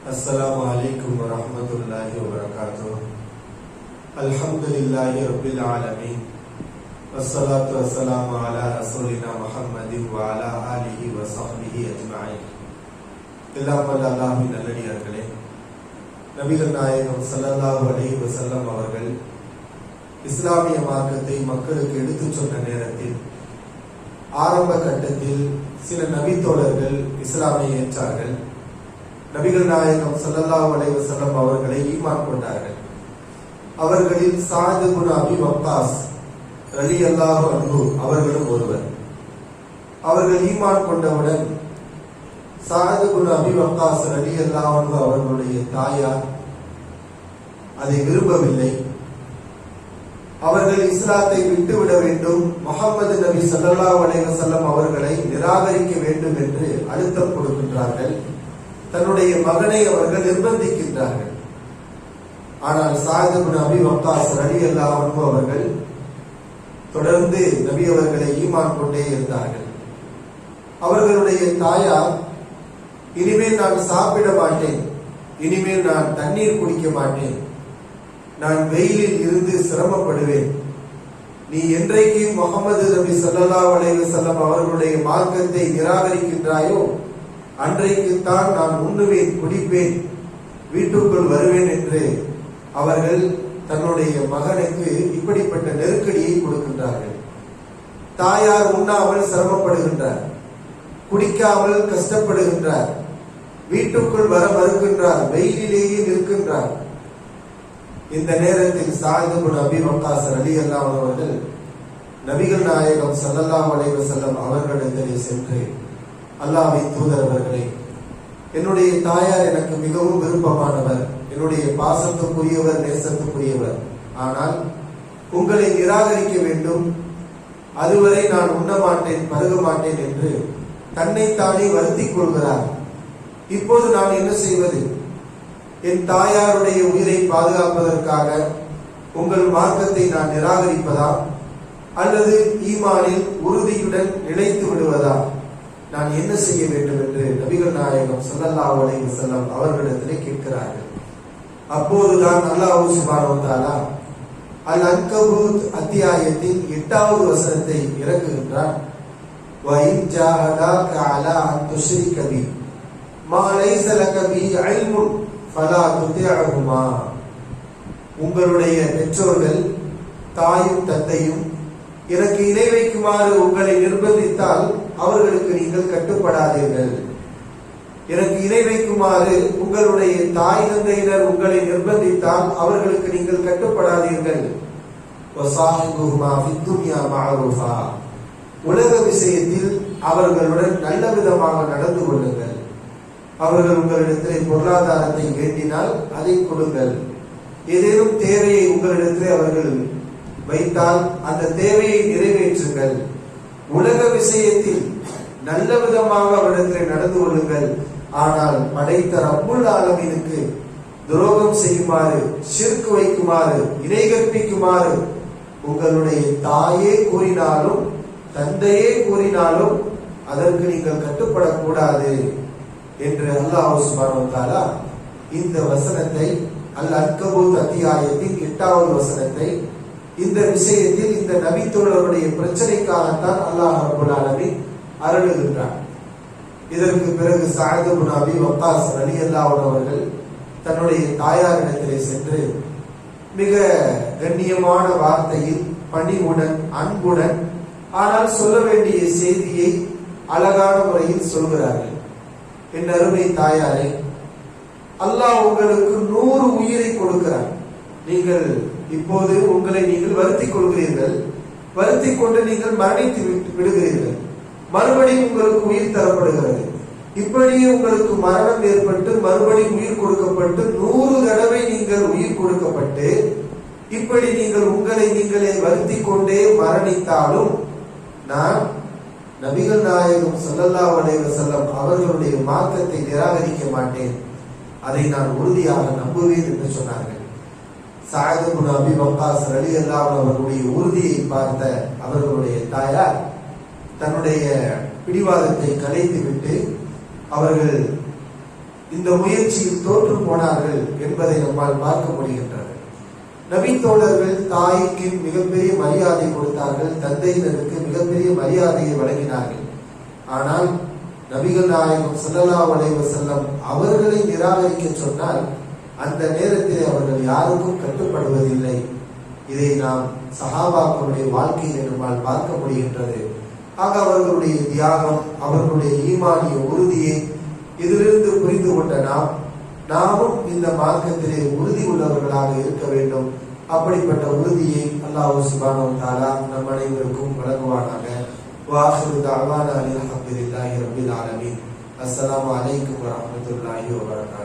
Assalamualaikum warahmatullahi wabarakatuh. Alhamdulillahi rabbil alamin. Wassalatu wassalamu ala rasulina Muhammadin wa ala alihi wa sahbihi ajma'in. எல்லாம் வல்ல அல்லாஹ்வின் நல்லடியார்களே, நபிகள் நாயகம் ஸல்லல்லாஹு அலைஹி வஸல்லம் அவர்கள் இஸ்லாமிய மார்க்கத்தை மக்களுக்கு எடுத்துச் சொன்ன நேரத்தில் ஆரம்ப கட்டத்தில் சில நபித்தோழர்கள் இஸ்லாமை ஏற்றார்கள். நபிகள் நாயகம் ஸல்லல்லாஹு அலைஹி வஸல்லம் அவர்களை ஈமான் கொண்டார்கள். அவர்களில் சாத் இப்னு அபி வக்காஸ் ரலியல்லாஹு அன்ஹு அவர்களும் ஒருவர். அவர்கள் ஈமான் கொண்டவுடன் சாத் இப்னு அபி வக்காஸ் ரலியல்லாஹு அன்ஹு அவர்களுடைய தாயார் அதை விரும்பவில்லை. அவர்கள் இஸ்லாத்தை விட்டுவிட வேண்டும், முஹம்மது நபி ஸல்லல்லாஹு அலைஹி வஸல்லம் அவர்களை நிராகரிக்க வேண்டும் என்று அழுத்தம் கொடுக்கின்றார்கள். தன்னுடைய மகனை அவர்கள் நிர்பந்திக்கின்றார்கள். ஆனால் சாத் இப்னு அபி வக்காஸ் ரலியல்லாஹு அன்ஹு அவர்கள் தொடர்ந்து நபி அவர்களை ஈமான் கொண்டே இருந்தார்கள். அவர்களுடைய தாயார், இனிமேல் நான் சாப்பிட மாட்டேன், இனிமேல் நான் தண்ணீர் குடிக்க மாட்டேன், நான் வெயிலில் இருந்து சிரமப்படுவேன், நீ என்றைக்கு முஹம்மது நபி ஸல்லல்லாஹு அலைஹி வஸல்லம் அவர்களுடைய மார்க்கத்தை நிராகரிக்கின்றாயோ அன்றைக்குத்தான் நான் உண்ணுவேன், குடிப்பேன், வீட்டுக்குள் வருவேன் என்று அவர்கள் தன்னுடைய மகனுக்கு இப்படிப்பட்ட நெருக்கடியை கொடுக்கின்றார்கள். தாயார் உண்ணாமல் சிரமப்படுகின்றார், குடிக்காமல் கஷ்டப்படுகின்றார், வீட்டுக்குள் வர மறுக்கின்றார், வெயிலிலேயே நிற்கின்றார். இந்த நேரத்தில் சாத் இப்னு அபி வக்காஸ் ரலியல்லாஹு அன்ஹு அவர்கள் நபிகள் நாயகம் ஸல்லல்லாஹு அலைஹி வஸல்லம் அவர்களிடத்திலே சென்று, அல்லாஹ்வின் தூதர் அவர்களே, என்னுடைய தாயார் எனக்கு மிகவும் விருப்பமானவர், என்னுடைய பாசத்துக்குரியவர், நேசத்துக்குரியவர், ஆனால் உங்களை நிராகரிக்க வேண்டும், அதுவரை நான் உண்ண மாட்டேன், பருக மாட்டேன் என்று தன்னைத்தானே வருத்திக் கொள்கிறார். இப்போது நான் என்ன செய்வது? என் தாயாருடைய உயிரை பாதுகாப்பதற்காக உங்கள் மார்க்கத்தை நான் நிராகரிப்பதா, அல்லது ஈமானில் உறுதியுடன் நிலைத்து விடுவதா? நான் என்ன செய்ய வேண்டும் என்று நபிகள் நாயகம் ஸல்லல்லாஹு அலைஹி வஸல்லம் அவர்களிடத்திலே கேட்கிறார்கள். அப்போதுதான் அல்லாஹ் சுப்ஹானஹு வ தஆலா அல் அன்கபூத் அத்தியாயத்தின் 8வது வசனத்தை இறக்குகின்றான். வ இன் ஜாஹதாக அலா அன் துஷ்ரிக பி மா லைஸ லக பி இல்முன் ஃபலா துதிஅஹுமா. உங்களுடைய பெற்றோர்கள், தாயும் தந்தையும் எனக்கு இணை வைக்குமாறு உங்களை நிர்பந்தித்தால் அவர்களுக்கு நீங்கள் கட்டுப்படாதீர்கள். எனக்கு இணை வைக்குமாறு உங்களுடைய தாய் தந்தையினர் உங்களை நிர்பந்தித்தால் அவர்களுக்கு நீங்கள் கட்டுப்படாதீர்கள். வஸாஹிபுஹுமா ஃபித் துன்யா மஅரூஃபா. உலக விஷயத்தில் அவர்களுடன் நல்ல விதமாக நடந்து கொள்ளுங்கள். அவர்கள் உங்களிடத்திலே பொருளாதாரத்தை வேண்டினால் அதை கொடுங்கள். ஏதேனும் தேவையை உங்களிடத்திலே அவர்கள் வைத்தால் அந்த தேவையை நிறைவேற்றுங்கள். உலக விஷயத்தில் நல்ல விதமாக அவரிடத்தில் நடந்து கொள்ளுங்கள். ஆனால் படைத்த ரப்புல் ஆலமீனுக்கு துரோகம் செய்யுமாறு, ஷிர்க் வைக்குமாறு, இணை கற்பிக்குமாறு உங்களுடைய தாயே கூறினாலும் தந்தையே கூறினாலும் அதற்கு நீங்கள் கட்டுப்படக்கூடாது என்று அல்லாஹ் சுப்ஹானஹு வ தஆலா இந்த வசனத்தை, அல் அன்கபூத் அத்தியாயத்தின் 8வது வசனத்தை, இந்த விஷயத்தில் இந்த நபித்தோழருடைய பிரச்சனைக்காகத்தான் அல்லாஹ் ரப்பல் ஆலமீன் அருளுகின்றார். இதற்கு பிறகு சாத் இப்னு அபி வக்காஸ் ரலியல்லாஹு அன்ஹு அவர்கள் தன்னுடைய தாயாரிடத்திலே சென்று மிக கண்ணியமான வார்த்தையில், பணிவுடன், அன்புடன், ஆனால் சொல்ல வேண்டிய செய்தியை அழகான முறையில் சொல்கிறார்கள். என் அருமை தாயாரே, அல்லாஹ் உங்களுக்கு 100 உயிரை கொடுக்கிறார். நீங்கள் இப்போது உங்களை நீங்கள் வருத்திக் கொள்கிறீர்கள், வருத்திக் கொண்டு நீங்கள் மரணித்து விடுகிறீர்கள், மறுபடியும் உங்களுக்கு உயிர் தரப்படுகிறது. இப்படியே உங்களுக்கு மரணம் ஏற்பட்டு மறுபடியும் உயிர் கொடுக்கப்பட்டு 100 தடவை நீங்கள் உயிர் கொடுக்கப்பட்டு இப்படி நீங்கள் உங்களை நீங்களே வருத்திக் கொண்டே மரணித்தாலும் நான் நபிகள் நாயகம் ஸல்லல்லாஹு அலைஹி வஸல்லம் அவர்களுடைய மார்க்கத்தை நிராகரிக்க மாட்டேன், அதை நான் உறுதியாக நம்புவேன் என்று சொன்னார்கள். சாத் இப்னு அபி வக்காஸ் ரலியல்லாஹு அன்ஹு அவர்களுடைய உறுதியை பார்த்த அவர்களுடைய தாயார் தன்னுடைய பிடிவாதத்தை கலைத்துவிட்டு அவர்கள் இந்த முயற்சியில் தோற்று போனார்கள் என்பதை நம்மால் பார்க்க முடிகின்றது. நபி தோழர்கள் தாய்க்கு மிகப்பெரிய மரியாதை கொடுத்தார்கள், தந்தையினருக்கு மிகப்பெரிய மரியாதையை வழங்கினார்கள். ஆனால் நபிகள் நாயகம் ஸல்லல்லாஹு அலைஹி வஸல்லம் அவர்களை நிராகரிக்க சொன்னால் அந்த நேரத்தில் அவர்கள் யாருக்கும் கட்டுப்படுவதில்லை. இதை நாம் சஹாபாக்களுடைய வாழ்க்கையை நம்மால் பார்க்க முடிகின்றது. ஆக அவர்களுடைய தியாகம், அவர்களுடைய ஈமானிய உறுதியை இதிலிருந்து புரிந்து கொண்ட நாமும் இந்த மார்க்கத்திலே உறுதி உள்ளவர்களாக இருக்க வேண்டும். அப்படிப்பட்ட உறுதியை அல்லாஹ் சுப்ஹானஹு வ தஆலா நம் அனைவருக்கும் வழங்குவானாக. வாஹிரு தஅவானா அல்ஹம்துலில்லாஹி ரப்பில் ஆலமீன். அஸ்ஸலாமு அலைக்கும் வரஹ்மத்துல்லாஹி வபரகாத்துஹு.